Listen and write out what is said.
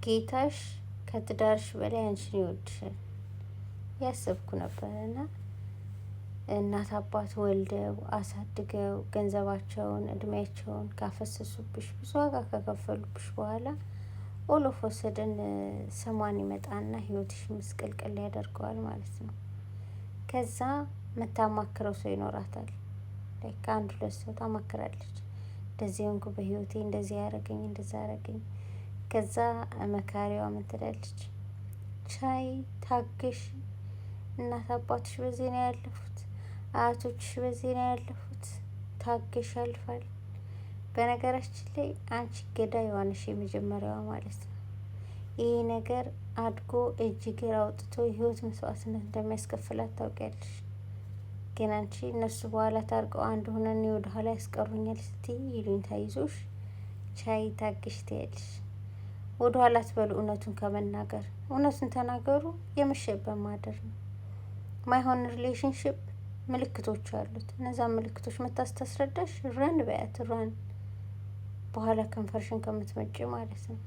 ጌታሽ ከትዳርሽ በላይ አንቺን ይወድሻል ያሰብኩ ነበርና እናት አባት ወልደው አሳድገው ገንዘባቸውን እድሜያቸውን ካፈሰሱብሽ ብዙ ዋጋ ከከፈሉብሽ በኋላ ኦሎፍ ወሰደን ሰማን ይመጣና ህይወትሽ ምስቅልቅል ያደርገዋል ማለት ነው። ከዛ መታማክረው ሰው ይኖራታል። ከአንድ ሁለት ሰው ታማክራለች። እንደዚህ ሆንኩ በህይወቴ እንደዚህ ያረገኝ እንደዛ ያረገኝ። ከዛ መካሪዋ ምን ትላለች? ቻይ ታግሽ፣ እናት አባትሽ በዚህ ነው ያለፉት፣ አያቶችሽ በዚህ ነው ያለፉት፣ ታግሽ ያልፋል። በነገራችን ላይ አንቺ ገዳይ ዋነሽ የመጀመሪያዋ ማለት ነው። ይሄ ነገር አድጎ እጅ እግር አውጥቶ የህይወት መስዋዕትነት እንደሚያስከፍላት ታውቂያለሽ። ግን አንቺ እነሱ በኋላ ታርቀው አንድ ሆነን ወደ ኋላ ያስቀሩኛል ስትይ ይሉኝታ ይዞሽ ቻይ ታግሽ ትያለሽ። ወደ ኋላ ትበሉ። እውነቱን ከመናገር እውነቱን ተናገሩ። የመሸበት ማደር ነው። ማይሆን ሪሌሽንሽፕ ምልክቶች አሉት። እነዛን ምልክቶች መታስታስረዳሽ ረን በያት ረን። በኋላ ከንፈርሽን ከምትመጪ ማለት ነው።